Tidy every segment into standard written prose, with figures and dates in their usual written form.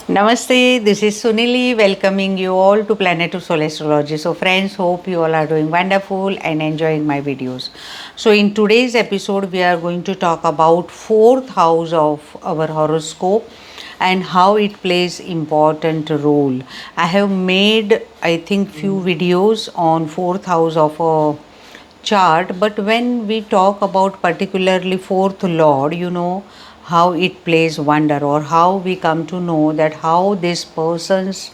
Namaste, this is Sunili welcoming you all to Planet to Soul Astrology. So, friends, hope you all are doing wonderful and enjoying my videos. So, in today's episode, we are going to talk about fourth house of our horoscope and how it plays important role. I have made, I think, few videos on fourth house of a chart, but when we talk about particularly fourth lord, how it plays wonder, or how we come to know that how this person's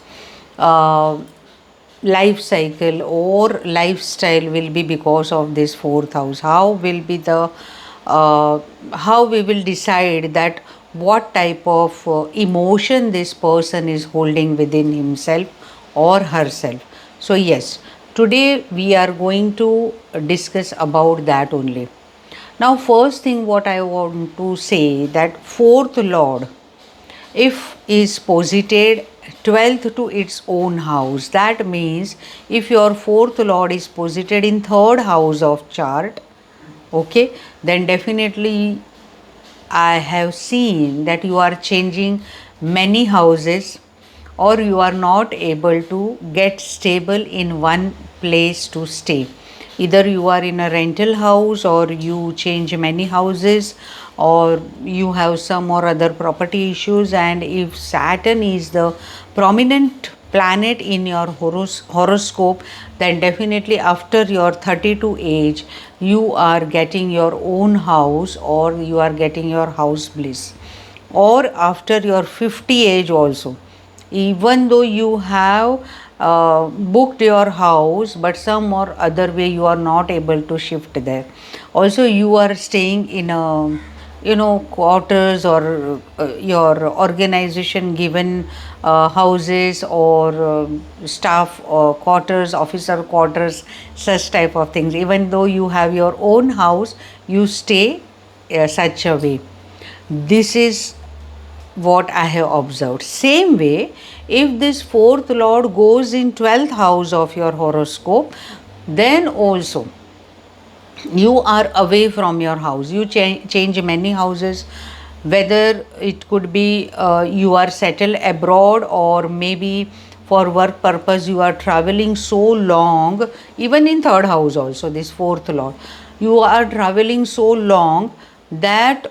uh, life cycle or lifestyle will be because of this fourth house. How will be the how we will decide that what type of emotion this person is holding within himself or herself. So yes, today we are going to discuss about that only. Now, first thing what I want to say, that fourth lord, if is posited 12th to its own house, that means if your fourth lord is posited in third house of chart, okay, then definitely I have seen that you are changing many houses, or you are not able to get stable in one place to stay. Either you are in a rental house, or you change many houses, or you have some or other property issues. And if Saturn is the prominent planet in your horoscope, then definitely after your 32 age you are getting your own house, or you are getting your house bliss. Or after your 50 age also, even though you have booked your house, but some or other way you are not able to shift there. Also you are staying in a quarters, or your organization given houses, or staff quarters, officer quarters, such type of things. Even though you have your own house, you stay such a way. This is what I have observed. Same way, if this fourth lord goes in 12th house of your horoscope, then also you are away from your house. You change many houses, whether it could be you are settled abroad, or maybe for work purpose you are traveling so long. Even in third house also, this fourth lord, you are traveling so long that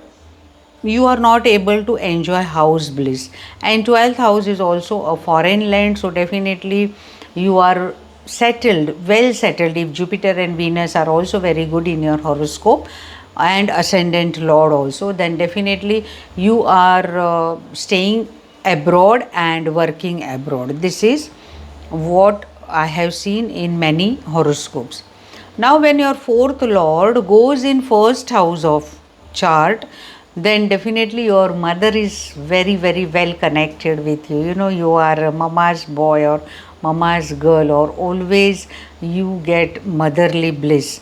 you are not able to enjoy house bliss. And 12th house is also a foreign land, so definitely you are settled, well settled. If Jupiter and Venus are also very good in your horoscope, and ascendant lord also, then definitely you are staying abroad and working abroad. This is what I have seen in many horoscopes. Now when your fourth lord goes in first house of chart, then definitely your mother is very very well connected with you. You are a mama's boy or mama's girl, or always you get motherly bliss,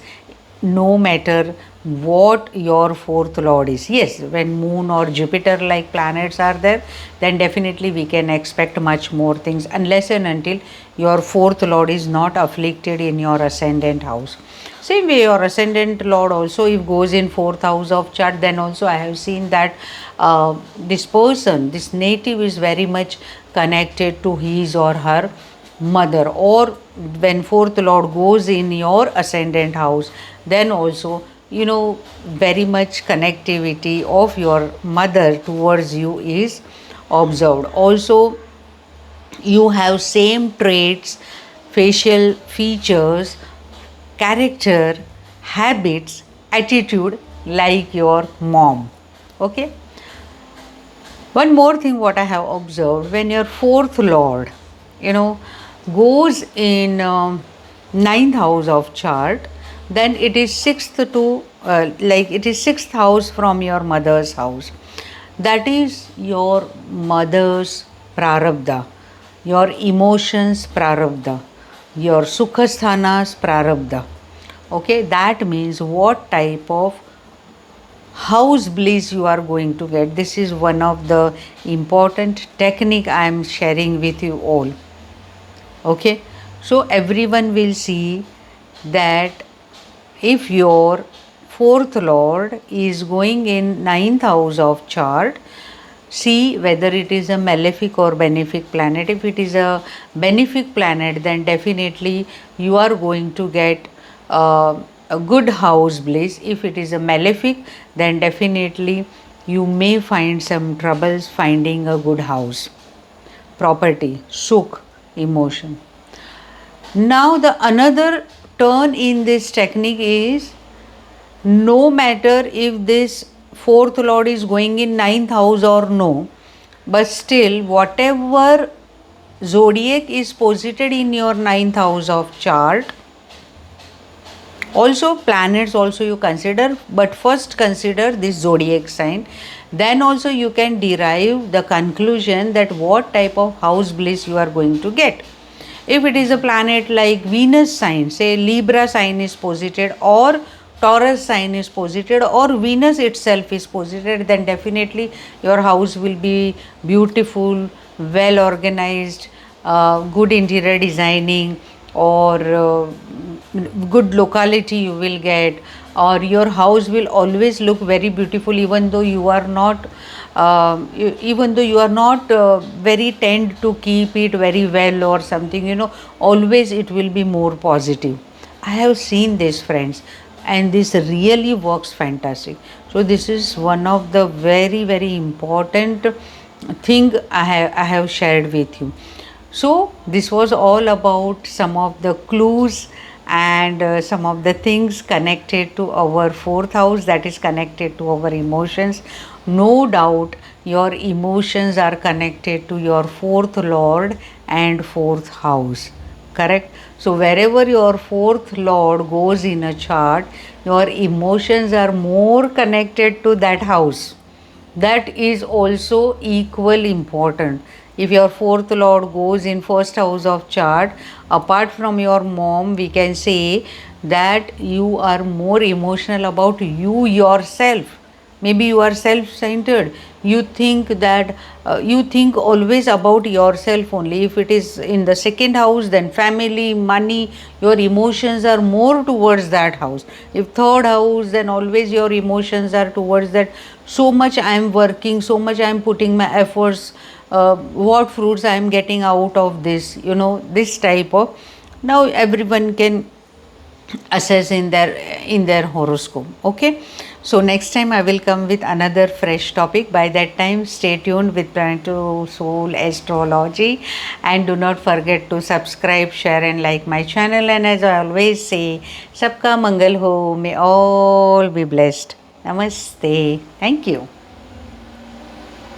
no matter what your fourth lord is. Yes, when moon or Jupiter like planets are there, then definitely we can expect much more things, unless and until your fourth lord is not afflicted in your ascendant house. Same way, your ascendant lord also, if goes in fourth house of chart, then also I have seen that this person, this native, is very much connected to his or her mother. Or when fourth lord goes in your ascendant house, then also very much connectivity of your mother towards you is observed. Also you have same traits, facial features, character, habits, attitude like your mom. Okay. One more thing what I have observed, when your fourth lord, you know, goes in ninth house of chart, then it is sixth to it is sixth house from your mother's house. That is your mother's prarabdha, your emotions prarabdha, your sukhasthanas prarabdha. Okay, that means what type of house bliss you are going to get. This is one of the important technique I am sharing with you all. Okay, so everyone will see that if your fourth lord is going in ninth house of chart, see whether it is a malefic or benefic planet. If it is a benefic planet, then definitely you are going to get a good house bliss. If it is a malefic, then definitely you may find some troubles finding a good house, property, sukh, emotion. Now the another turn in this technique is, no matter if this fourth lord is going in ninth house or no, but still whatever zodiac is posited in your ninth house of chart, also planets also you consider, but first consider this zodiac sign, then also you can derive the conclusion that what type of house bliss you are going to get. If it is a planet like Venus sign, say Libra sign is posited, or Taurus sign is posited, or Venus itself is posited, then definitely your house will be beautiful, well organized, good interior designing, or good locality you will get, or your house will always look very beautiful even though you are not very tend to keep it very well or something, always it will be more positive. I have seen this, friends, and this really works fantastic. So this is one of the very very important thing I have shared with you. So this was all about some of the clues and some of the things connected to our fourth house, that is connected to our emotions. No doubt your emotions are connected to your fourth lord and fourth house. Correct? So wherever your fourth lord goes in a chart, your emotions are more connected to that house. That is also equally important. If your fourth lord goes in first house of chart, apart from your mom, we can say that you are more emotional about you yourself. Maybe you are self centered, you think that you think always about yourself only. If it is in the second house, then family, money, your emotions are more towards that house. If third house, then always your emotions are towards that. So much I am working, so much I am putting my efforts, what fruits I am getting out of this, this type of. Now everyone can assess in their horoscope. Okay, so next time I will come with another fresh topic. By that time, stay tuned with Planet to Soul Astrology, and do not forget to subscribe, share and like my channel. And as I always say, sabka mangal ho, may all be blessed. Namaste. Thank you.